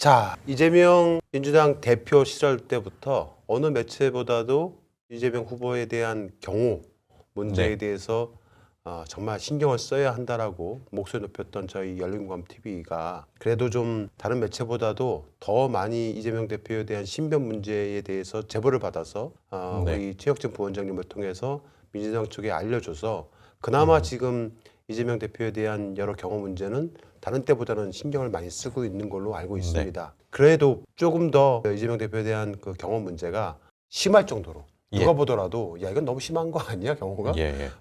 자, 이재명 민주당 대표 시절 때부터 어느 매체보다도 이재명 후보에 대한 경호 문제에 네. 대해서 정말 신경을 써야 한다라고 목소리 높였던 저희 열린공감TV가 그래도 좀 다른 매체보다도 더 많이 이재명 대표에 대한 신변 문제에 대해서 제보를 받아서 네. 우리 최혁진 부원장님을 통해서 민주당 쪽에 알려줘서 그나마 지금 이재명 대표에 대한 여러 경호 문제는 다른 때보다는 신경을 많이 쓰고 있는 걸로 알고 있습니다. 그래도 조금 더 이재명 대표에 대한 그 경호 문제가 심할 정도로 누가 보더라도 야 이건 너무 심한 거 아니야 경호가?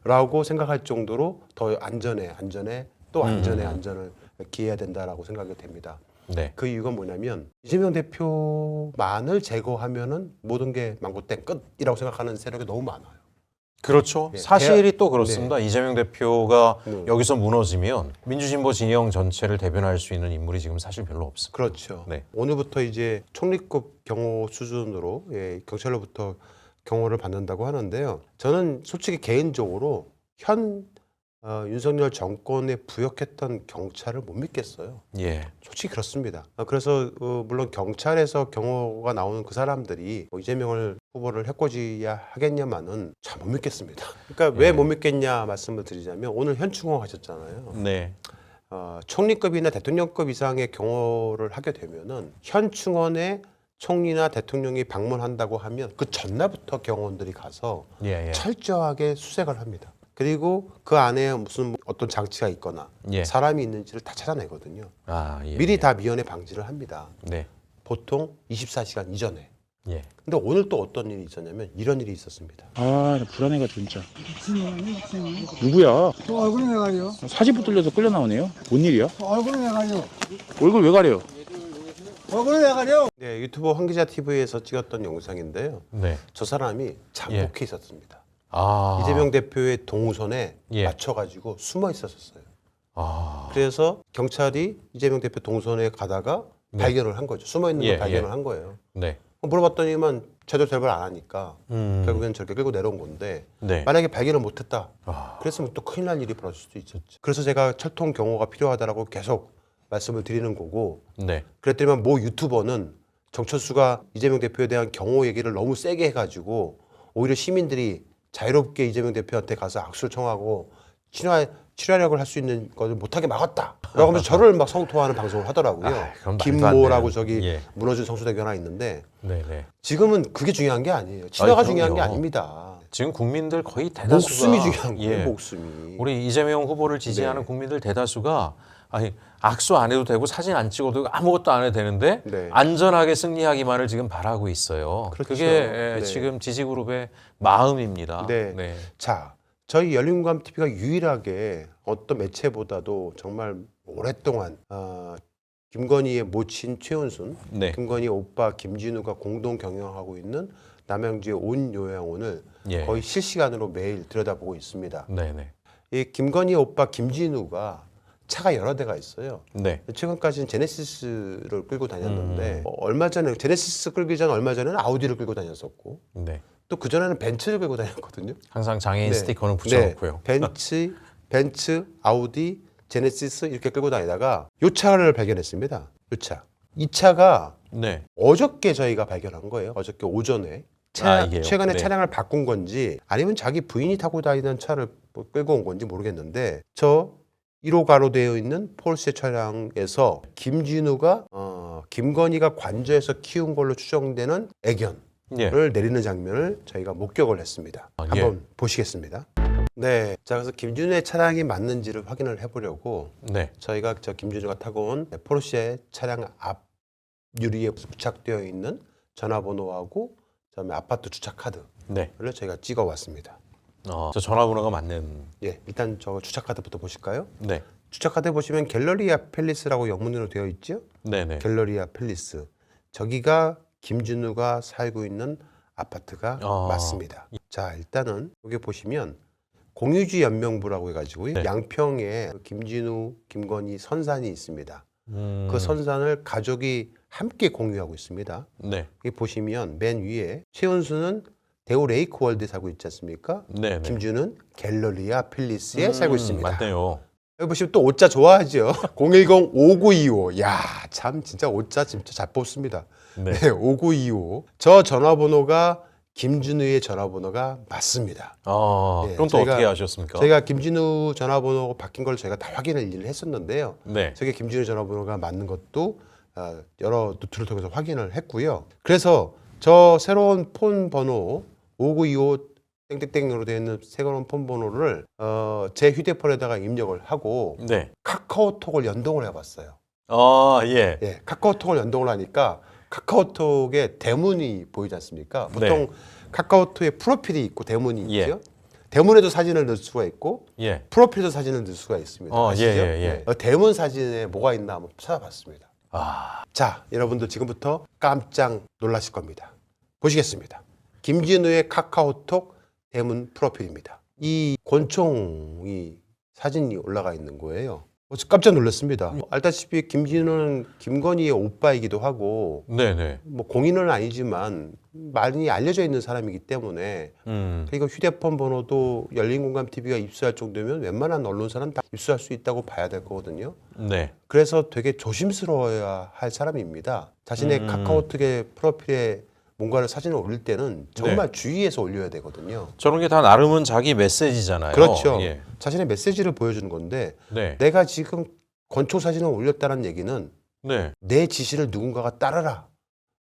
라고 생각할 정도로 더 안전에 또 안전을 기해야 된다라고 생각이 됩니다. 네. 그 이유가 뭐냐면 이재명 대표만을 제거하면은 모든 게 망고땡 끝이라고 생각하는 세력이 너무 많아요. 그렇죠. 네, 사실이 또 그렇습니다. 이재명 대표가 네. 여기서 무너지면 민주진보 진영 전체를 대변할 수 있는 인물이 지금 사실 별로 없습니다. 그렇죠. 네. 오늘부터 이제 총리급 경호 수준으로 경찰로부터 경호를 받는다고 하는데요. 저는 솔직히 개인적으로 현 윤석열 정권에 부역했던 경찰을 못 믿겠어요. 예. 솔직히 그렇습니다. 그래서 물론 경찰에서 경호가 나오는 그 사람들이 이재명을 후보를 해코지야 하겠냐마는 잘 못 믿겠습니다. 그러니까 왜 못 믿겠냐 말씀을 드리자면 오늘 현충원 하셨잖아요. 네. 총리급이나 대통령급 이상의 경호를 하게 되면은 현충원에 총리나 대통령이 방문한다고 하면 그 전날부터 경호원들이 가서 철저하게 수색을 합니다. 그리고 그 안에 무슨 어떤 장치가 있거나 사람이 있는지를 다 찾아내거든요. 미리 다 미연에 방지를 합니다. 네. 보통 24시간 이전에. 예. 근데 오늘 또 어떤 일이 있었냐면 이런 일이 있었습니다. 아, 나 불안해가 진짜. 누구야? 저 얼굴이 왜 가려? 사진부 뚫려서 끌려 나오네요. 뭔 일이야? 저 얼굴이 왜 가려? 얼굴 왜 가려? 얼굴이 왜 가려? 네, 유튜브 황기자 TV에서 찍었던 영상인데요. 네. 저 사람이 잠복해 있었습니다. 이재명 대표의 동선에 맞춰가지고 숨어 있었어요. 그래서 경찰이 이재명 대표 동선에 가다가 발견을 한 거죠. 숨어 있는 걸 발견을 한 거예요. 네. 물어봤더니만 제대로 대답을 안 하니까 결국엔 저렇게 끌고 내려온 건데 만약에 발견을 못했다 그랬으면 또 큰일 날 일이 벌어질 수도 있었지. 그래서 제가 철통 경호가 필요하다라고 계속 말씀을 드리는 거고 그랬더니만 모 유튜버는 정철수가 이재명 대표에 대한 경호 얘기를 너무 세게 해가지고 오히려 시민들이 자유롭게 이재명 대표한테 가서 악수를 청하고 친화력을 할 수 있는 것을 못하게 막았다 라고 하면서 저를 막 성토하는 방송을 하더라고요. 김모라고 저기 무너진 성수대교 하나 있는데 지금은 그게 중요한 게 아니에요. 친화가 중요한 게 아닙니다. 지금 국민들 거의 대다수가 목숨이 중요한 거예요. 목숨이. 우리 이재명 후보를 지지하는 국민들 대다수가 악수 안 해도 되고 사진 안 찍어도 아무것도 안 해도 되는데 안전하게 승리하기만을 지금 바라고 있어요. 그렇죠. 그게 지금 지지그룹의 마음입니다. 자, 저희 열린공감TV가 유일하게 어떤 매체보다도 정말 오랫동안 김건희의 모친 최은순, 김건희 오빠 김진우가 공동 경영하고 있는 남양주의 온 요양원을 거의 실시간으로 매일 들여다보고 있습니다. 이 김건희 오빠 김진우가 차가 여러 대가 있어요. 최근까지는 제네시스를 끌고 다녔는데 얼마 전에 제네시스 끌기 전 얼마 전에는 아우디를 끌고 다녔었고 또 그전에는 벤츠를 끌고 다녔거든요. 항상 장애인 스티커는 붙여놓고요. 벤츠, 아우디, 제네시스 이렇게 끌고 다니다가 이 차를 발견했습니다. 이 차. 이 차가 어저께 저희가 발견한 거예요. 어저께 오전에. 최근에 차량을 바꾼 건지 아니면 자기 부인이 타고 다니던 차를 끌고 온 건지 모르겠는데 저 1호 되어 있는 폴쉐 차량에서 김진우가 김건희가 관저에서 키운 걸로 추정되는 애견을 내리는 장면을 저희가 목격을 했습니다. 한번 보시겠습니다. 자 그래서 김진우의 차량이 맞는지를 확인을 해보려고 저희가 저 김진우가 타고 온 포르쉐 차량 앞 유리에 부착되어 있는 전화번호하고 그다음에 아파트 주차 카드를 저희가 찍어왔습니다. 저 전화번호가 맞는. 일단 저 주차 카드부터 보실까요? 주차 카드 보시면 갤러리아 팰리스라고 영문으로 되어 있죠? 갤러리아 팰리스. 저기가 김진우가 살고 있는 아파트가 맞습니다. 자, 일단은 여기 보시면 공유지 연명부라고 해가지고 양평에 김진우, 김건희 선산이 있습니다. 그 선산을 가족이 함께 공유하고 있습니다. 여기 보시면 맨 위에 최은수는 대우 레이크월드에 살고 있지 않습니까? 김준은 갤러리아 팰리스에 살고 있습니다. 맞네요. 여기 보시면 또 오자 좋아하죠. 010-5925. 야, 참 진짜 오자 진짜 잘 뽑습니다. 네. 네, 5925. 저 전화번호가 김진우의 전화번호가 맞습니다. 아, 그럼 또 어떻게 하셨습니까? 저희가 김진우 전화번호 바뀐 걸 저희가 다 확인을 일일이 했었는데요. 네. 저게 김진우 전화번호가 맞는 것도 여러 노트를 통해서 확인을 했고요. 그래서 저 새로운 폰 번호 5925 땡땡땡으로 되어 있는 새로운 폰 번호를 제 휴대폰에다가 입력을 하고 네. 카카오톡을 연동을 해봤어요. 아, 예. 예, 카카오톡을 연동을 하니까 카카오톡에 대문이 보이지 않습니까? 보통 네. 카카오톡에 프로필이 있고 대문이 예. 있죠. 대문에도 사진을 넣을 수가 있고 예. 프로필에도 사진을 넣을 수가 있습니다. 아시죠? 예. 대문 사진에 뭐가 있나 한번 찾아봤습니다. 아, 자, 여러분들 지금부터 깜짝 놀라실 겁니다. 보시겠습니다. 김진우의 카카오톡 대문 프로필입니다. 이 권총이 사진이 올라가 있는 거예요. 깜짝 놀랐습니다. 알다시피 김진우는 김건희의 오빠이기도 하고 네네. 뭐 공인은 아니지만 많이 알려져 있는 사람이기 때문에 그리고 휴대폰 번호도 열린공감TV가 입수할 정도면 웬만한 언론사는 다 입수할 수 있다고 봐야 될 거거든요. 네. 그래서 되게 조심스러워야 할 사람입니다. 자신의 카카오톡의 프로필에 뭔가를 사진을 올릴 때는 정말 주의해서 올려야 되거든요. 저런 게 다 나름은 자기 메시지잖아요. 그렇죠. 예. 자신의 메시지를 보여주는 건데 네. 내가 지금 권총 사진을 올렸다는 얘기는 네. 내 지시를 누군가가 따르라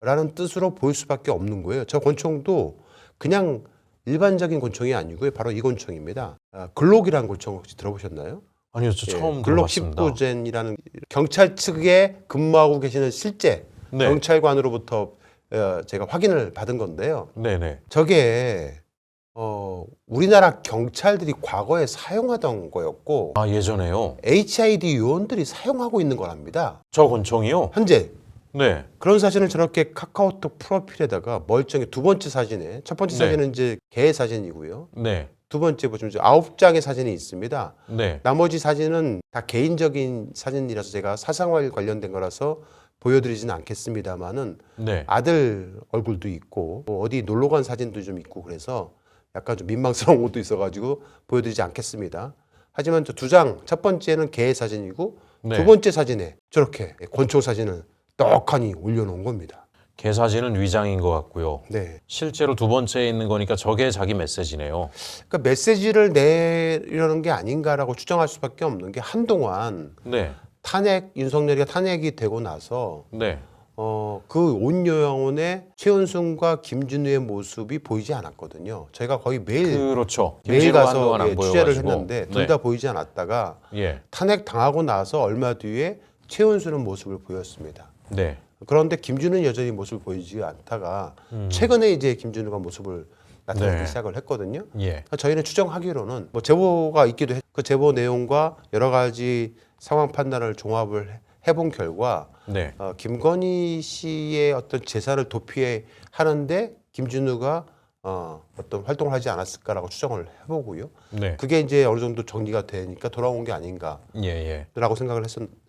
라는 뜻으로 보일 수밖에 없는 거예요. 저 권총도 그냥 일반적인 권총이 아니고요. 바로 이 권총입니다. 글록이라는 권총 혹시 들어보셨나요? 아니요, 저 처음 글록 들어봤습니다. 19젠이라는 경찰 측에 근무하고 계시는 실제 네. 경찰관으로부터 제가 확인을 받은 건데요. 네네. 저게 우리나라 경찰들이 과거에 사용하던 거였고 아, 예전에요? HID 요원들이 사용하고 있는 거랍니다. 저 권총이요? 현재 네. 그런 사진을 저렇게 카카오톡 프로필에다가 멀쩡히 두 번째 사진에 첫 번째 네. 사진은 이제 개 사진이고요. 네. 두 번째 보시면 이제 9장의 사진이 있습니다. 네. 나머지 사진은 다 개인적인 사진이라서 제가 사생활 관련된 거라서 보여드리지는 않겠습니다만은 네. 아들 얼굴도 있고 뭐 어디 놀러 간 사진도 좀 있고 그래서 약간 좀 민망스러운 것도 있어가지고 보여드리지 않겠습니다. 하지만 저 두 장, 첫 번째는 개 사진이고 네. 두 번째 사진에 저렇게 권총 사진을 떡하니 올려놓은 겁니다. 개 사진은 위장인 것 같고요. 네. 실제로 두 번째에 있는 거니까 저게 자기 메시지네요. 그러니까 메시지를 내려는 게 아닌가라고 추정할 수밖에 없는 게 한동안 네. 윤석열이가 탄핵이 되고 나서 네. 그 온 요양원에 최은순과 김진우의 모습이 보이지 않았거든요. 저희가 거의 매일 그렇죠. 매일 김진우가 가서 한동안 안 취재를 보여가지고. 했는데 둘 다 보이지 않았다가 예. 탄핵 당하고 나서 얼마 뒤에 최은순은 모습을 보였습니다. 네. 그런데 김진우는 여전히 모습을 보이지 않다가 최근에 이제 김진우가 모습을 나타내기 네. 시작을 했거든요. 예. 저희는 추정하기로는 뭐 제보가 있기도 했고 그 제보 내용과 여러 가지 상황 판단을 종합을 해본 결과 네. 김건희 씨의 어떤 재산을 도피하는데 김진우가 어떤 활동을 하지 않았을까라고 추정을 해보고요. 네. 그게 이제 어느 정도 정리가 되니까 돌아온 게 아닌가라고 예. 생각을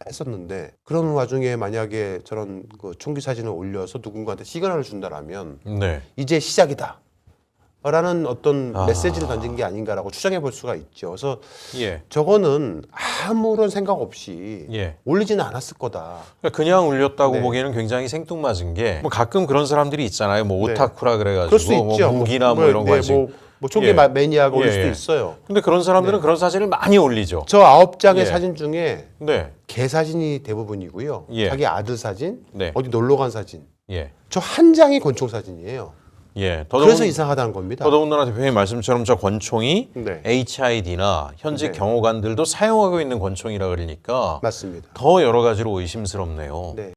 했었는데 그런 와중에 만약에 저런 그 총기 사진을 올려서 누군가한테 시그널을 준다라면 네. 이제 시작이다. 라는 어떤 메시지를 던진 게 아닌가라고 추정해 볼 수가 있죠. 그래서 예. 저거는 아무런 생각 없이 예. 올리지는 않았을 거다. 그냥 울렸다고 네. 보기에는 굉장히 생뚱맞은 게 뭐 가끔 그런 사람들이 있잖아요. 뭐 네. 오타쿠라 그래가지고 그럴 수 있죠. 뭐 무기나 뭐 이런 거 가지고. 뭐 총기 예. 매니아가 올릴 예, 수도 예. 있어요. 근데 그런 사람들은 그런 사진을 많이 올리죠. 저 9장의 예. 사진 중에 네. 개 사진이 대부분이고요. 예. 자기 아들 사진, 네. 어디 놀러 간 사진. 예. 저 한 장이 권총 사진이에요. 예. 그래서 이상하다는 겁니다. 더더군다나 대표님 말씀처럼 저 권총이 네. HID나 현직 네. 경호관들도 사용하고 있는 권총이라 그러니까 맞습니다. 더 여러 가지로 의심스럽네요. 네.